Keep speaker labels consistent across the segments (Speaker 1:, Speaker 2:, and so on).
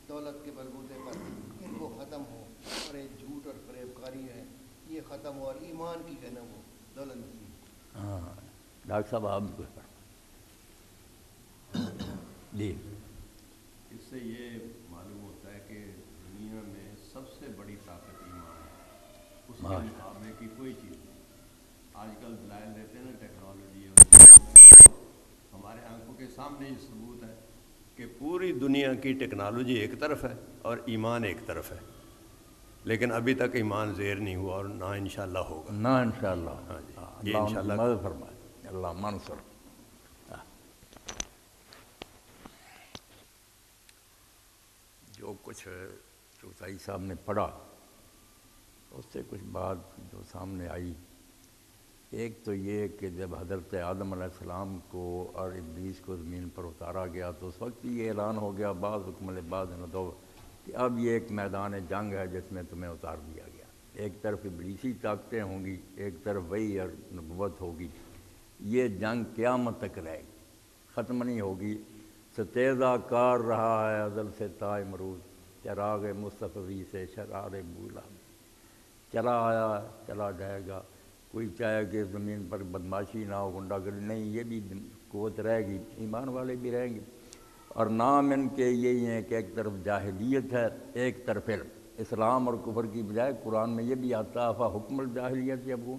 Speaker 1: دولت کے بلبوتے پر ان کو ختم ہو، اور یہ جھوٹ اور فریب کاری ہے یہ ختم ہو، اور ایمان کی ہے نا وہ دولت نصیب۔
Speaker 2: ہاں ڈاکٹر صاحب آپ بھی جی۔
Speaker 3: اس سے یہ معلوم ہوتا ہے کہ دنیا میں سب سے بڑی طاقت ایمان ہے، اس کے مقابلے کی کوئی چیز نہیں۔ آج کل دلائل دیتے ہیں نا ٹیکنالوجی اور ہمارے آنکھوں کے سامنے یہ ثبوت ہے کہ پوری دنیا کی ٹیکنالوجی ایک طرف ہے اور ایمان ایک طرف ہے، لیکن ابھی تک ایمان زیر نہیں ہوا اور نہ انشاءاللہ ہوگا۔
Speaker 2: نہ انشاءاللہ۔
Speaker 3: ہاں جی،
Speaker 2: اللہ
Speaker 3: یہ انشاءاللہ
Speaker 2: مدد فرمائے، اللہ منصور۔ جو کچھ چوتھائی صاحب نے پڑھا اس سے کچھ بات جو سامنے آئی، ایک تو یہ کہ جب حضرت آدم علیہ السلام کو اور ابلیس کو زمین پر اتارا گیا تو اس وقت یہ اعلان ہو گیا بعض حکم بعض ندو کہ اب یہ ایک میدان جنگ ہے جس میں تمہیں اتار دیا گیا۔ ایک طرف ابلیسی طاقتیں ہوں گی، ایک طرف وحی اور نبوت ہوگی۔ یہ جنگ قیامت تک رہے گی، ختم نہیں ہوگی۔ ستیزہ کار رہا ہے ازل سے تا امروز، چراغ مصطفی سے شرار بولا، چلا آیا چلا جائے گا۔ کوئی چاہے کہ زمین پر بدماشی نہ ہو، غنڈہ گردی نہیں، یہ بھی قوت رہے گی، ایمان والے بھی رہیں گے۔ اور نام ان کے یہی ہیں کہ ایک طرف جاہلیت ہے، ایک طرف علم۔ اسلام اور کفر کی بجائے قرآن میں یہ بھی آتا ہے حکم الجاہلیت یبغون۔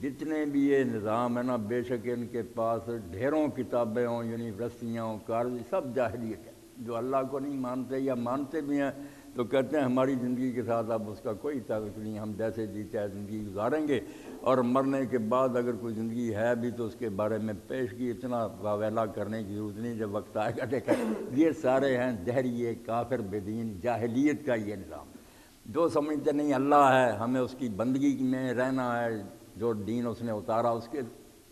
Speaker 2: جتنے بھی یہ نظام ہے نا، بے شک ان کے پاس ڈھیروں کتابیں ہوں، یونیورسٹیاں ہوں، کالج، سب جاہلیت ہے۔ جو اللہ کو نہیں مانتے یا مانتے بھی ہیں تو کہتے ہیں ہماری زندگی کے ساتھ اب اس کا کوئی تعلق نہیں، ہم جیسے جی چاہے زندگی گزاریں گے، اور مرنے کے بعد اگر کوئی زندگی ہے بھی تو اس کے بارے میں پیشگی اتنا واویلا کرنے کی ضرورت نہیں، جب وقت آئے گا دیکھا۔ یہ سارے ہیں دہریے کافر بے دین، جاہلیت کا یہ نظام۔ جو سمجھتے نہیں اللہ ہے، ہمیں اس کی بندگی میں رہنا ہے، جو دین اس نے اتارا اس کے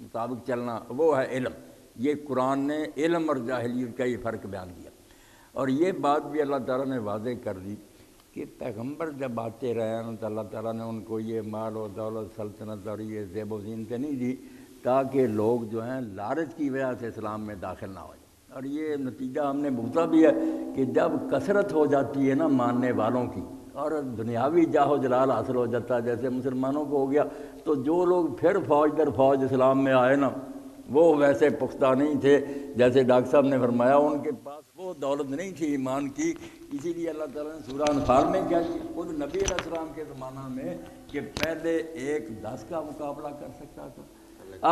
Speaker 2: مطابق چلنا، وہ ہے علم۔ یہ قرآن نے علم اور جاہلیت کا یہ فرق بیان کیا، اور یہ بات بھی اللہ تعالیٰ نے واضح کر دی کہ پیغمبر جب آتے رہے ہیں تو اللہ تعالیٰ نے ان کو یہ مال و دولت، سلطنت اور یہ زیب و زینتیں نہیں دی تاکہ لوگ جو ہیں لالچ کی وجہ سے اسلام میں داخل نہ ہو جائیں۔ اور یہ نتیجہ ہم نے بھگتا بھی ہے کہ جب کثرت ہو جاتی ہے نا ماننے والوں کی اور دنیاوی جاہ و جلال حاصل ہو جاتا ہے، جیسے مسلمانوں کو ہو گیا، تو جو لوگ پھر فوج در فوج اسلام میں آئے نا وہ ویسے پختہ نہیں تھے۔ جیسے ڈاکٹر صاحب نے فرمایا ان کے پاس وہ دولت نہیں تھی ایمان کی، اسی لیے اللہ تعالیٰ نے سورہ انفال میں کیا کیا، خود نبی علیہ السلام کے زمانہ میں کہ پہلے 1-10 کا مقابلہ کر سکتا تھا،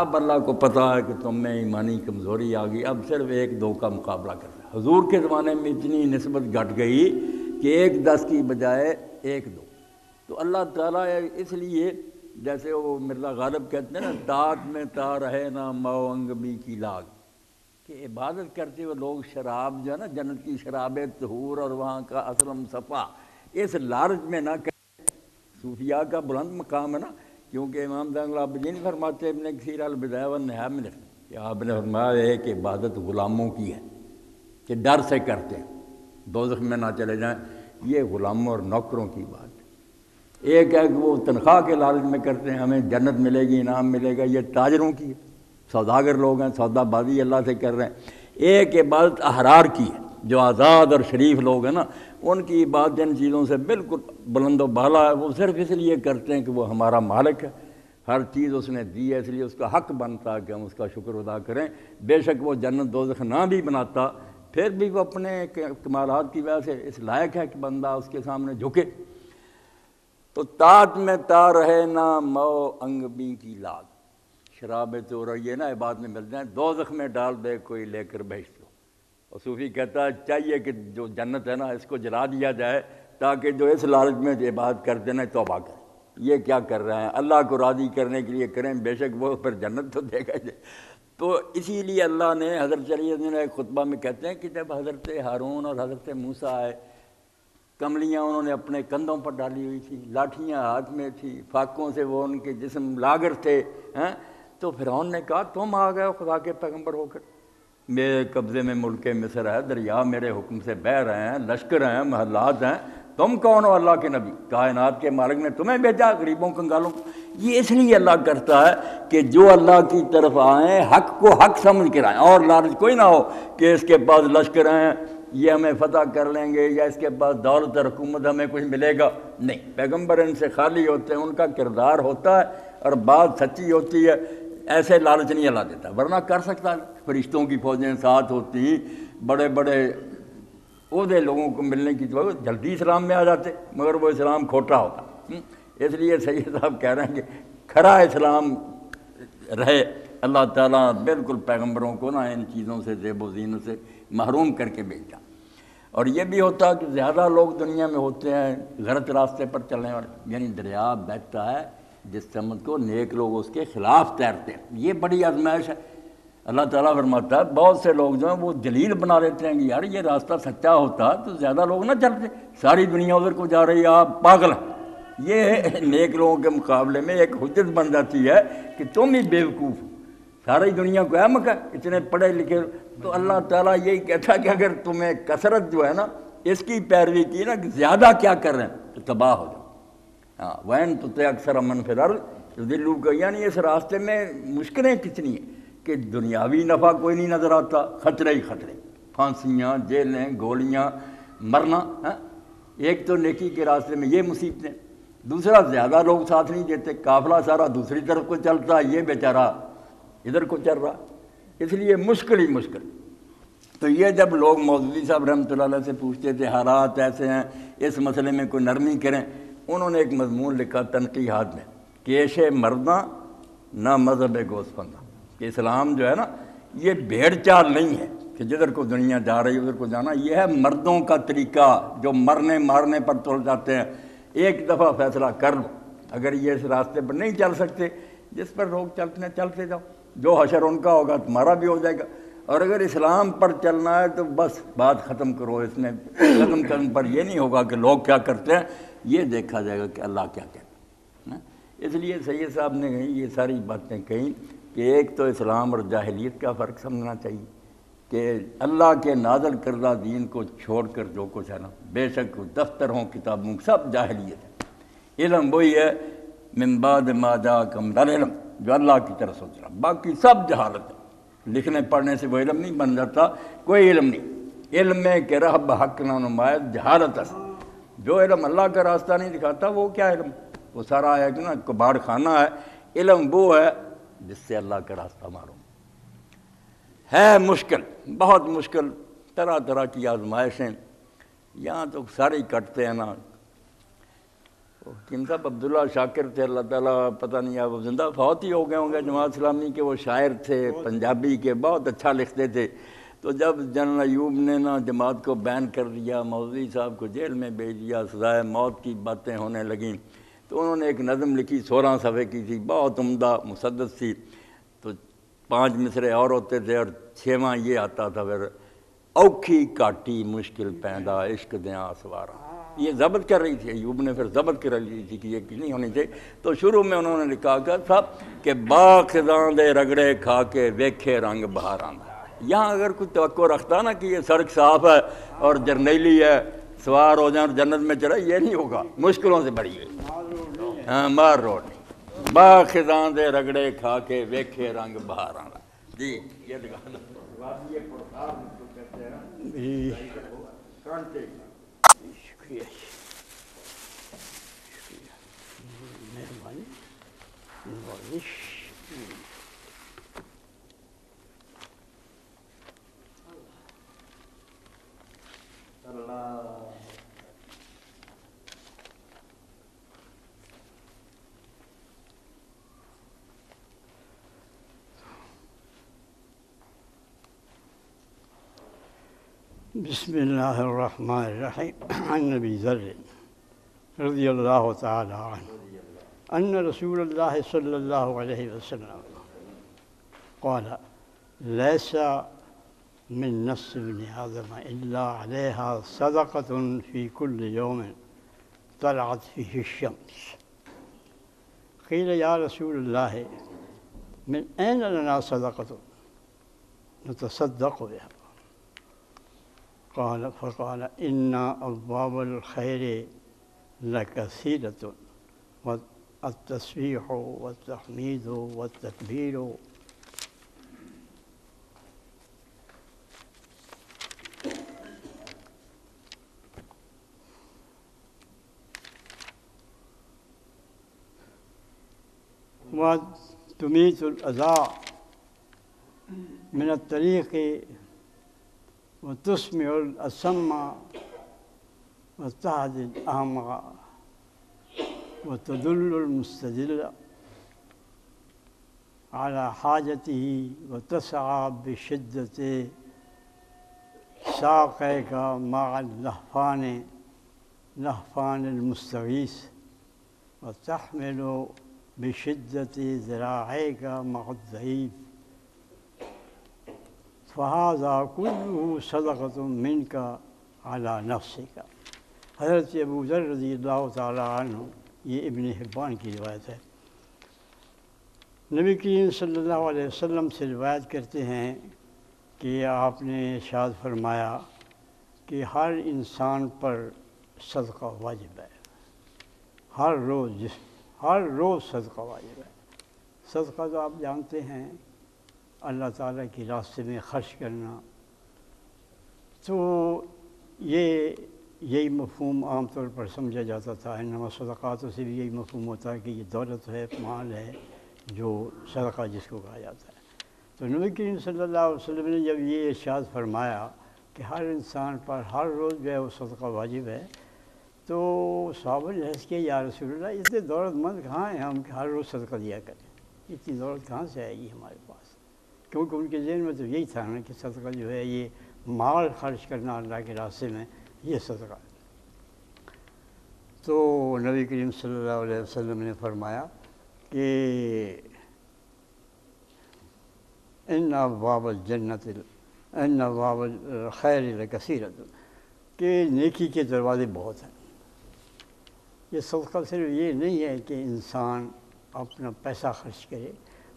Speaker 2: اب اللہ کو پتہ ہے کہ تم میں ایمانی کمزوری آ گئی، اب صرف 1-2 کا مقابلہ کرتا ہے۔ حضور کے زمانے میں اتنی نسبت گھٹ گئی کہ 1-10 کی بجائے 1-2۔ تو اللہ تعالیٰ اس لیے جیسے وہ مرزا غالب کہتے ہیں نا، تات میں تا رہے نا مئو انگبی کی لاگ، کہ عبادت کرتے ہوئے لوگ شراب جو ہے نا جنت کی شراب طہور اور وہاں کا اسلم صفا، اس لالچ میں نہ کریں۔ صوفیاء کا بلند مقام ہے نا، کیونکہ امام زین العابدین فرماتے ہیں ابن کثیر البدایہ والنہایہ میں کہ آپ نے فرمایا ہے کہ عبادت غلاموں کی ہے کہ ڈر سے کرتے ہیں دوزخ میں نہ چلے جائیں، یہ غلاموں اور نوکروں کی بات ہے۔ ایک ہے کہ وہ تنخواہ کے لالچ میں کرتے ہیں ہمیں جنت ملے گی، انعام ملے گا، یہ تاجروں کی ہے، سوداگر لوگ ہیں، سودا بازی اللہ سے کر رہے ہیں۔ ایک عبادت احرار کی ہے، جو آزاد اور شریف لوگ ہیں نا، ان کی عبادت ان چیزوں سے بالکل بلند و بالا ہے، وہ صرف اس لیے کرتے ہیں کہ وہ ہمارا مالک ہے، ہر چیز اس نے دی ہے، اس لیے اس کا حق بنتا ہے کہ ہم اس کا شکر ادا کریں۔ بے شک وہ جنت دوزخ نہ بھی بناتا پھر بھی وہ اپنے کمالات کی وجہ سے اس لائق ہے کہ بندہ اس کے سامنے جھکے۔ تو تات میں تا رہے نا مئو انگبی کی لاگ، شراب تو رہی ہے نا عبادت میں مل جائیں، دوزخ میں ڈال دے کوئی لے کر بہشت کو۔ اور صوفی کہتا ہے چاہیے کہ جو جنت ہے نا اس کو جلا دیا جائے تاکہ جو اس لالچ میں عبادت کرتے نا توبہ کریں۔ یہ کیا کر رہے ہیں؟ اللہ کو راضی کرنے کے لیے کریں، بے شک وہ پھر جنت تو دے گا۔ تو اسی لیے اللہ نے حضرت علی نے ایک خطبہ میں کہتے ہیں کہ جب حضرت ہارون اور حضرت موسیٰ آئے، کملیاں انہوں نے اپنے کندھوں پر ڈالی ہوئی تھی، لاٹھیاں ہاتھ میں تھی، فاقوں سے وہ ان کے جسم لاگر تھے، تو فرعون نے کہا تم آ گئے خدا کے پیغمبر ہو کر، میرے قبضے میں ملک مصر ہے، دریا میرے حکم سے بہہ رہے ہیں، لشکر ہیں، محلات ہیں، تم کون ہو اللہ کے نبی؟ کائنات کے مالک نے تمہیں بھیجا غریبوں کنگالوں کو۔ یہ اس لیے اللہ کرتا ہے کہ جو اللہ کی طرف آئیں حق کو حق سمجھ کر آئیں، اور لالچ کوئی نہ ہو کہ اس کے پاس لشکر ہیں، یہ ہمیں فتح کر لیں گے یا اس کے پاس دولت اور حکومت ہمیں کچھ ملے گا، نہیں، پیغمبر ان سے خالی ہوتے ہیں، ان کا کردار ہوتا ہے اور بات سچی ہوتی ہے، ایسے لالچ نہیں اللہ دیتا، ورنہ کر سکتا، فرشتوں کی فوجیں ساتھ ہوتی، بڑے بڑے عہدے لوگوں کو ملنے کی تو جلدی اسلام میں آ جاتے، مگر وہ اسلام کھوٹا ہوتا۔ اس لیے سید صاحب کہہ رہے ہیں کہ کھرا اسلام رہے، اللہ تعالیٰ بالکل پیغمبروں کو نا ان چیزوں سے، زیب و زینت سے محروم کر کے بھیجا۔ اور یہ بھی ہوتا کہ زیادہ لوگ دنیا میں ہوتے ہیں غلط راستے پر چلنے والے، یعنی دریا بہتا ہے جس سمت کو نیک لوگ اس کے خلاف تیرتے ہیں، یہ بڑی آزمائش ہے۔ اللہ تعالیٰ فرماتا ہے بہت سے لوگ جو ہیں وہ دلیل بنا لیتے ہیں کہ یار یہ راستہ سچا ہوتا تو زیادہ لوگ نہ چلتے، ساری دنیا ادھر کو جا رہی ہے، آپ پاگل ہیں، یہ نیک لوگوں کے مقابلے میں ایک حجت بن جاتی ہے کہ تم ہی بیوقوف، ساری دنیا کو احمق ہے، اتنے پڑھے لکھے۔ تو اللہ تعالیٰ یہی کہتا ہے کہ اگر تمہیں کثرت جو ہے نا اس کی پیروی کی نا کہ زیادہ کیا کر رہے ہیں تو تباہ ہو جاؤ۔ ہاں وین تو اکثر من فی الارض دلو کا، یعنی اس راستے میں مشکلیں کتنی ہیں کہ دنیاوی نفع کوئی نہیں نظر آتا، خطرے ہی خطرے، پھانسیاں، جیلیں، گولیاں، مرنا، ایک تو نیکی کے راستے میں یہ مصیبتیں، دوسرا زیادہ لوگ ساتھ نہیں دیتے، قافلہ سارا دوسری طرف کو چلتا ہے، یہ بیچارہ ادھر کو چل رہا، اس لیے مشکل ہی مشکل۔ تو یہ جب لوگ مودودی صاحب رحمۃ اللہ علیہ سے پوچھتے تھے حالات ایسے ہیں اس مسئلے میں کوئی نرمی کریں، انہوں نے ایک مضمون لکھا تنقیحات میں، کیش مرداں نہ مذہب گوس پندہ، کہ اسلام جو ہے نا یہ بھیڑ چال نہیں ہے کہ جدھر کو دنیا جا رہی ہے ادھر کو جانا، یہ ہے مردوں کا طریقہ جو مرنے مارنے پر تل جاتے ہیں، ایک دفعہ فیصلہ کر لو، اگر یہ اس راستے پر نہیں چل سکتے، جس پر لوگ چلتے ہیں چلتے جاؤ، جو حشر ان کا ہوگا تمہارا بھی ہو جائے گا، اور اگر اسلام پر چلنا ہے تو بس بات ختم کرو، اس میں قدم قدم پر یہ نہیں ہوگا کہ لوگ کیا کرتے ہیں، یہ دیکھا جائے گا کہ اللہ کیا کہتا ہے۔ اس لیے سید صاحب نے یہ ساری باتیں کہیں کہ ایک تو اسلام اور جاہلیت کا فرق سمجھنا چاہیے کہ اللہ کے نازل کردہ دین کو چھوڑ کر جو کچھ ہے نا، بے شک دفتر ہوں کتابوں سب جاہلیت ہے، علم وہی ہے من بعد ما جاءکم العلم جو اللہ کی طرف سوچ رہا، باقی سب جہالت ہے، لکھنے پڑھنے سے وہ علم نہیں بن جاتا، کوئی علم نہیں، علم میں کہ رہب حق نہ نمایت جہالت ہے، جو علم اللہ کا راستہ نہیں دکھاتا وہ کیا علم، وہ سارا ہے کہ نا کباڑ خانہ ہے، علم وہ ہے جس سے اللہ کا راستہ معلوم ہے، مشکل، بہت مشکل، طرح طرح کی آزمائشیں، یہاں تو سارے ہی کٹتے ہیں نا۔ حکیم صاحب عبداللہ شاکر تھے، اللہ تعالیٰ پتہ نہیں اب وہ زندہ فوت ہی ہو گئے ہوں گے، جماعت اسلامی کے وہ شاعر تھے پنجابی کے، بہت اچھا لکھتے تھے۔ تو جب جنرل ایوب نے نا جماعت کو بین کر دیا، مودودی صاحب کو جیل میں بھیج دیا، سزائے موت کی باتیں ہونے لگیں، تو انہوں نے ایک نظم لکھی 16 صفحے کی تھی، بہت عمدہ مسدس تھی، تو 5 مصرے اور ہوتے تھے اور 6واں یہ آتا تھا پھر، اوکھی کاٹی مشکل پیدا عشق دیاں سوارا، یہ ضبط کر رہی تھی، ایوب نے پھر ضبط کر لی تھی کہ یہ نہیں ہونی چاہیے، تو شروع میں انہوں نے لکھا تھا کہ باغ خزاں دے رگڑے کھا کے ویکھے رنگ بہاراں دا۔ یہاں اگر کوئی توقع رکھتا نا کہ یہ سڑک صاف ہے اور جرنیلی ہے، سوار ہو جائیں اور جنت میں چلے، یہ نہیں ہوگا، مشکلوں سے بڑی ہے، ہاں مار روڈ نہیں، باغ خزاں دے رگڑے کھا کے ویکھے رنگ بہاراں دا۔ جی یہ دکھانا
Speaker 4: شکریہ، مہربانی، بسم اللہ الرحمن الرحیم۔ عن نبی ذر رضی اللہ تعالی عنہ ان رسول اللہ صلی اللہ علیہ وسلم قال لیس من نفس ابن آدم الا علیہا صدقۃ فی کل یوم طلعت فیہ الشمس۔ قیل یا رسول اللہ من این لنا صدقۃ نتصدق بها؟ فقال إن أبواب الخير لكثيرة والتسبيح والتحميد والتكبير وتميت الأذى من الطريق وتسمع الأصم وتهدي الأعمى وتدل المستدل على حاجته وتسعى بشدة ساقيك مع لهفان المستغيث وتحمل بشدة ذراعيك مع الضعيف فهذا كله صدقة منك على نفسك. حضرت ابو ذر رضی اللہ تعالیٰ عنہ، یہ ابن حبان کی روایت ہے، نبی کریم صلی اللہ علیہ وسلم سے روایت کرتے ہیں کہ آپ نے ارشاد فرمایا کہ ہر انسان پر صدقہ واجب ہے، ہر روز صدقہ واجب ہے۔ صدقہ تو آپ جانتے ہیں اللہ تعالیٰ کی راستے میں خرچ کرنا، تو یہی مفہوم عام طور پر سمجھا جاتا تھا، انما صدقاتوں سے بھی یہی مفہوم ہوتا ہے کہ یہ دولت ہے، مال ہے، جو صدقہ جس کو کہا جاتا ہے۔ تو نبی کریم صلی اللہ علیہ وسلم نے جب یہ ارشاد فرمایا کہ ہر انسان پر ہر روز جو ہے وہ صدقہ واجب ہے، تو صحابہ نے عرض کیا یا رسول اللہ اتنے دولت مند کہاں ہیں ہم کہ ہر روز صدقہ دیا کریں، اتنی دولت کہاں سے آئے گی ہمارے پاس؟ کیونکہ ان کے ذہن میں تو یہی تھا نا کہ صدقہ جو ہے یہ مال خرچ کرنا اللہ کے راستے میں، یہ صدقہ ہے۔ تو نبی کریم صلی اللہ علیہ وسلم نے فرمایا کہ ان ابواب الجنت ان ابواب الخیر لکثیرۃ، کہ نیکی کے دروازے بہت ہیں۔ یہ صدقہ صرف یہ نہیں ہے کہ انسان اپنا پیسہ خرچ کرے،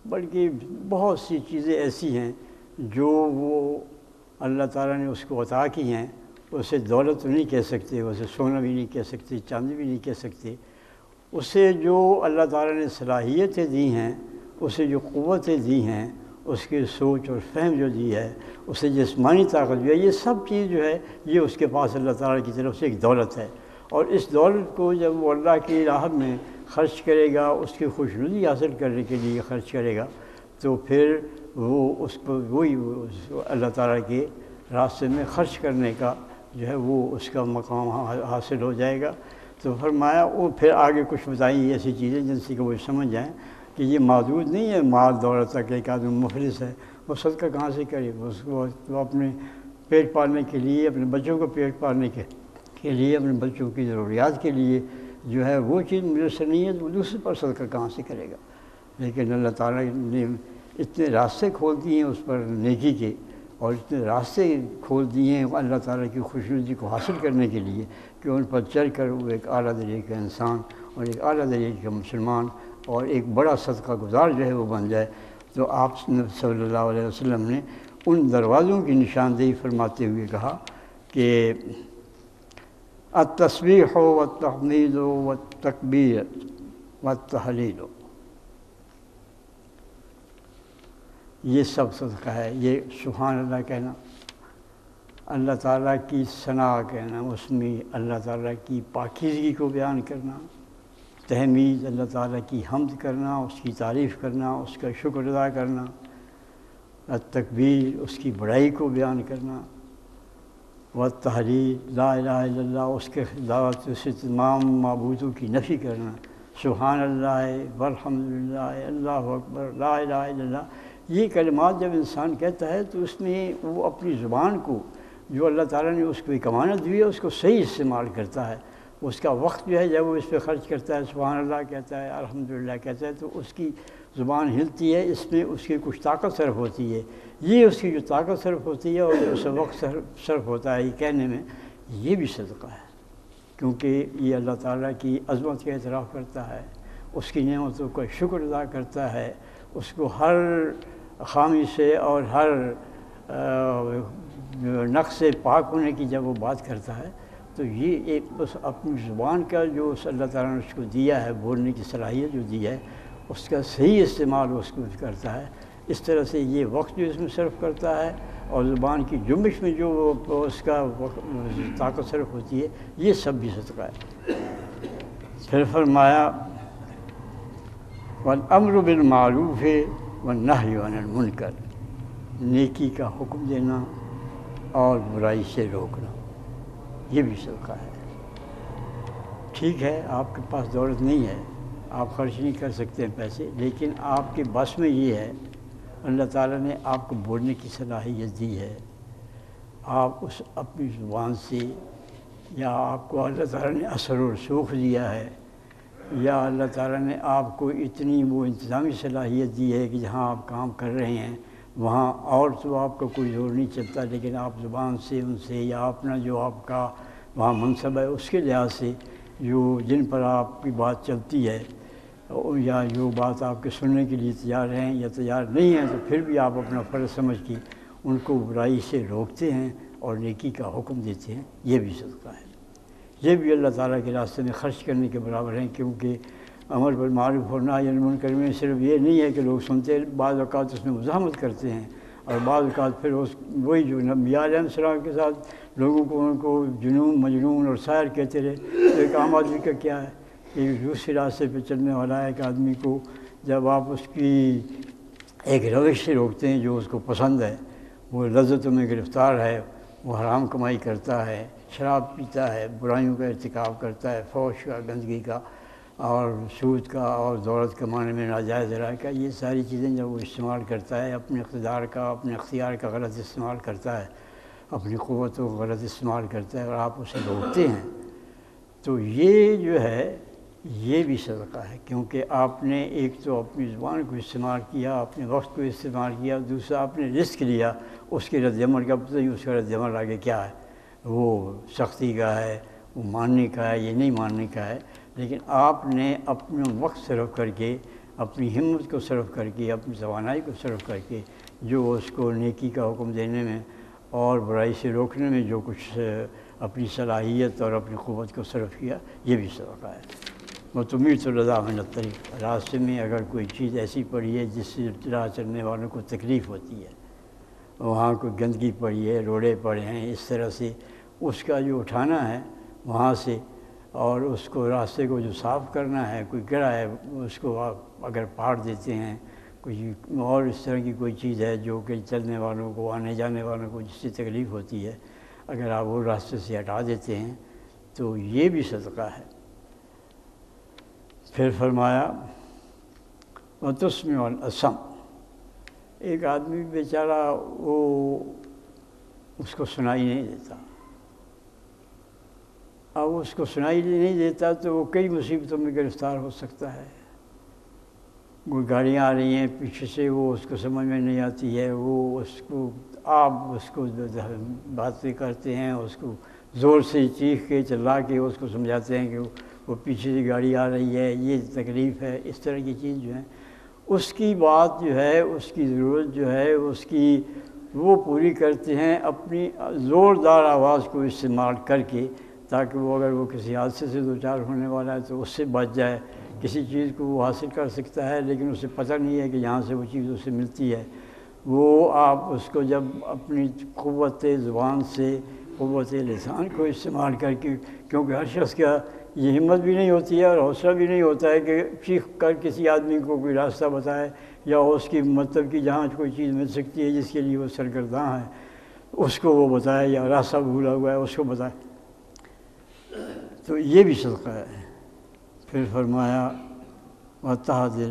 Speaker 4: بلکہ بہت سی چیزیں ایسی ہیں جو وہ اللہ تعالیٰ نے اس کو عطا کی ہیں، اسے دولت تو نہیں کہہ سکتے، اسے سونا بھی نہیں کہہ سکتے، چاندی بھی نہیں کہہ سکتے، اسے جو اللہ تعالیٰ نے صلاحیتیں دی ہیں، اسے جو قوتیں دی ہیں، اس کی سوچ اور فہم جو دی ہے، اسے جسمانی طاقت جو ہے، یہ سب چیز جو ہے یہ اس کے پاس اللہ تعالیٰ کی طرف سے ایک دولت ہے۔ اور اس دولت کو جب وہ اللہ کی راہ میں خرچ کرے گا، اس کی خوشنودی حاصل کرنے کے لیے خرچ کرے گا، تو پھر وہ اس کو وہی اللہ تعالیٰ کے راستے میں خرچ کرنے کا جو ہے وہ اس کا مقام حاصل ہو جائے گا۔ تو فرمایا وہ پھر آگے کچھ بتائیں ایسی چیزیں جن سے کہ وہ سمجھ جائیں کہ یہ محدود نہیں ہے مال دولت تک، ایک آدمی مفلس ہے وہ صدقہ کہاں سے کرے، اس کو وہ اپنے پیٹ پالنے کے لیے، اپنے بچوں کو پیٹ پالنے کے لیے، اپنے بچوں کی ضروریات کے لیے جو ہے وہ چیز میسر نہیں ہے، تو دوسرے پر صدقہ کہاں سے کرے گا؟ لیکن اللہ تعالیٰ نے اتنے راستے کھول دیے ہیں اس پر نیکی کے، اور اتنے راستے کھول دیے ہیں اللہ تعالیٰ کی خوشنودی کو حاصل کرنے کے لیے کہ ان پر چل کر وہ ایک اعلیٰ درجے کا انسان اور ایک اعلیٰ درجے کا مسلمان اور ایک بڑا صدقہ گزار جو ہے وہ بن جائے۔ تو آپ صلی اللہ علیہ وسلم نے ان دروازوں کی نشاندہی فرماتے ہوئے کہا کہ التسبیح والتحمید والتکبیر والتحلیل، یہ سب صدقہ ہے۔ یہ سبحان اللہ کہنا، اللہ تعالیٰ کی ثنا کہنا، اس میں اللہ تعالیٰ کی پاکیزگی کو بیان کرنا، تحمید اللہ تعالیٰ کی حمد کرنا، اس کی تعریف کرنا، اس کا شکر ادا کرنا، التکبیر اس کی بڑائی کو بیان کرنا، والتحلیل لا الہ الا اللہ اس کے دعوت سے تمام معبودوں کی نفی کرنا، سبحان اللہ والحمدللہ اللہ اکبر لا الہ الا اللہ، یہ کلمات جب انسان کہتا ہے تو اس میں وہ اپنی زبان کو جو اللہ تعالیٰ نے اس کو ایک امانت دی ہے اس کو صحیح استعمال کرتا ہے۔ اس کا وقت جو ہے جب وہ اس پہ خرچ کرتا ہے، سبحان اللہ کہتا ہے، الحمدللہ کہتا ہے، تو اس کی زبان ہلتی ہے، اس میں اس کی کچھ طاقت صرف ہوتی ہے۔ یہ اس کی جو طاقت صرف ہوتی ہے اور اس وقت صرف ہوتا ہے یہ کہنے میں، یہ بھی صدقہ ہے، کیونکہ یہ اللہ تعالیٰ کی عظمت کا اعتراف کرتا ہے، اس کی نعمتوں کا شکر ادا کرتا ہے، اس کو ہر خامی سے اور ہر نقص سے پاک ہونے کی جب وہ بات کرتا ہے، تو یہ ایک بس اپنی زبان کا جو اللہ تعالیٰ نے اس کو دیا ہے، بولنے کی صلاحیت جو دی ہے، اس کا صحیح استعمال اس کو کرتا ہے۔ اس طرح سے یہ وقت جو اس میں صرف کرتا ہے اور زبان کی جنبش میں جو اس کا طاقت صرف ہوتی ہے، یہ سب بھی صدقہ ہے۔ پھر فرمایا والامر بالمعروف والنہی عن المنکر، نیکی کا حکم دینا اور برائی سے روکنا، یہ بھی صدقہ ہے۔ ٹھیک ہے آپ کے پاس دولت نہیں ہے، آپ خرچ نہیں کر سکتے پیسے، لیکن آپ کے بس میں یہ ہے، اللہ تعالیٰ نے آپ کو بولنے کی صلاحیت دی ہے، آپ اس اپنی زبان سے، یا آپ کو اللہ تعالیٰ نے اثر و رسوخ دیا ہے، یا اللہ تعالیٰ نے آپ کو اتنی وہ انتظامی صلاحیت دی ہے کہ جہاں آپ کام کر رہے ہیں وہاں اور تو آپ کا کوئی زور نہیں چلتا، لیکن آپ زبان سے ان سے، یا اپنا جو آپ کا وہاں منصب ہے اس کے لحاظ سے جو جن پر آپ کی بات چلتی ہے، یا جو بات آپ کے سننے کے لیے تیار ہیں یا تیار نہیں ہیں، تو پھر بھی آپ اپنا فرض سمجھ کے ان کو برائی سے روکتے ہیں اور نیکی کا حکم دیتے ہیں، یہ بھی صدقہ ہے۔ یہ بھی اللہ تعالیٰ کے راستے میں خرچ کرنے کے برابر ہیں، کیونکہ امر بالمعروف اور نہی عن المنکر میں صرف یہ نہیں ہے کہ لوگ سنتے، بعض اوقات اس میں مزاحمت کرتے ہیں، اور بعض اوقات پھر وہی جو نبی علیہ السلام کے ساتھ لوگوں کو ان کو جنون مجنون اور سائر کہتے رہے۔ ایک عام آدمی کا کیا ہے کہ دوسرے راستے پہ چلنے والا ایک آدمی کو جب آپ اس کی ایک روش سے روکتے ہیں جو اس کو پسند ہے، وہ لذتوں میں گرفتار ہے، وہ حرام کمائی کرتا ہے، شراب پیتا ہے، برائیوں کا ارتکاب کرتا ہے، فحش کا، گندگی کا اور سود کا اور دولت کمانے میں ناجائز رائے کا، یہ ساری چیزیں جب وہ استعمال کرتا ہے، اپنے اقتدار کا، اپنے اختیار کا غلط استعمال کرتا ہے، اپنی قوتوں کا غلط استعمال کرتا ہے اور آپ اسے روکتے ہیں، تو یہ جو ہے یہ بھی صدقہ ہے، کیونکہ آپ نے ایک تو اپنی زبان کو استعمال کیا، اپنے وقت کو استعمال کیا، دوسرا آپ نے رزق لیا، اس کے رد عمل کا پتہ نہیں اس کا رد عمل آگے کیا ہے، وہ سختی کا ہے، وہ ماننے کا ہے، یہ نہیں ماننے کا ہے، لیکن آپ نے اپنا وقت صرف کر کے، اپنی ہمت کو صرف کر کے، اپنی توانائی کو صرف کر کے جو اس کو نیکی کا حکم دینے میں اور برائی سے روکنے میں جو کچھ اپنی صلاحیت اور اپنی قوت کو صرف کیا، یہ بھی صدقہ ہے۔ وَتُمِيتُ الْأَذَىٰ مِنَ الطَّرِيقِ، راستے میں اگر کوئی چیز ایسی پڑی ہے جس سے راہ چلنے والوں کو تکلیف ہوتی ہے، وہاں کوئی گندگی پڑی ہے، روڑے پڑے ہیں، اس طرح سے اس کا جو اٹھانا ہے وہاں سے، اور اس کو راستے کو جو صاف کرنا ہے، کوئی گڑا ہے اس کو آپ اگر پاڑ دیتے ہیں، کوئی اور اس طرح کی کوئی چیز ہے جو کہ چلنے والوں کو، آنے جانے والوں کو جس سے تکلیف ہوتی ہے، اگر آپ وہ راستے سے ہٹا دیتے ہیں تو یہ بھی صدقہ ہے۔ پھر فرمایا وَتُسْمِعُ الْأَصَمَّ، ایک آدمی بیچارہ وہ اس کو سنائی نہیں دیتا، اب اس کو سنائی نہیں دیتا تو وہ کئی مصیبتوں میں گرفتار ہو سکتا ہے، کوئی گاڑیاں آ رہی ہیں پیچھے سے، وہ اس کو سمجھ میں نہیں آتی ہے، وہ اس کو آپ اس کو باتیں کرتے ہیں، اس کو زور سے چیخ کے چلا کے اس کو سمجھاتے ہیں کہ وہ پیچھے سے گاڑی آ رہی ہے، یہ تکلیف ہے، اس طرح کی چیز جو ہے اس کی بات جو ہے، اس کی ضرورت جو ہے اس کی وہ پوری کرتے ہیں اپنی زوردار آواز کو استعمال کر کے، تاکہ وہ اگر وہ کسی حادثے سے دوچار ہونے والا ہے تو اس سے بچ جائے، کسی چیز کو وہ حاصل کر سکتا ہے لیکن اسے پتہ نہیں ہے کہ یہاں سے وہ چیز اسے ملتی ہے، وہ آپ اس کو جب اپنی قوت زبان سے، قوت لسان کو استعمال کر کے، کیونکہ ہر شخص کا یہ ہمت بھی نہیں ہوتی ہے اور حوصلہ بھی نہیں ہوتا ہے کہ چیخ کر کسی آدمی کو کوئی راستہ بتائے، یا اس کی مطلب کہ جہاں کوئی چیز مل سکتی ہے جس کے لیے وہ سرگرداں ہے اس کو وہ بتائے، یا راستہ بھولا ہوا ہے اس کو بتائے، تو یہ بھی صدقہ ہے۔ پھر فرمایا وَتَهْدِي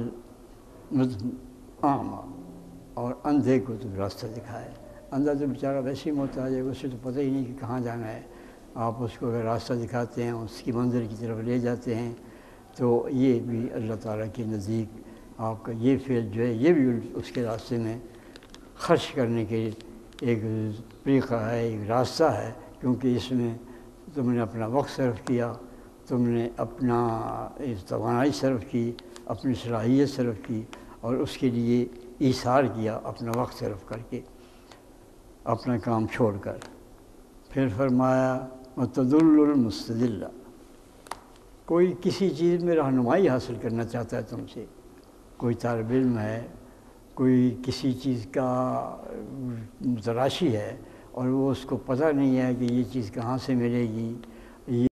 Speaker 4: الْأَعْمَىٰ، اور اندھے کو تو راستہ دکھائے، اندھا تو بیچارہ ویسے ہی محتاج ہے، اسے تو پتہ ہی نہیں کہ کہاں جانا ہے، آپ اس کو اگر راستہ دکھاتے ہیں، اس کی منزل کی طرف لے جاتے ہیں، تو یہ بھی اللہ تعالیٰ کے نزدیک آپ کا یہ فعل جو ہے یہ بھی اس کے راستے میں خرچ کرنے کے ایک طریقہ ہے، ایک راستہ ہے، کیونکہ اس میں تم نے اپنا وقت صرف کیا، تم نے اپنا توانائی صرف کی، اپنی صلاحیت صرف کی، اور اس کے لیے ایثار کیا اپنا وقت صرف کر کے، اپنا کام چھوڑ کر۔ پھر فرمایا وَتَدُلُّ الْمُسْتَدِلَّ، کوئی کسی چیز میں رہنمائی حاصل کرنا چاہتا ہے تم سے، کوئی طالب علم ہے، کوئی کسی چیز کا متلاشی ہے اور وہ اس کو پتہ نہیں ہے کہ یہ چیز کہاں سے ملے گی،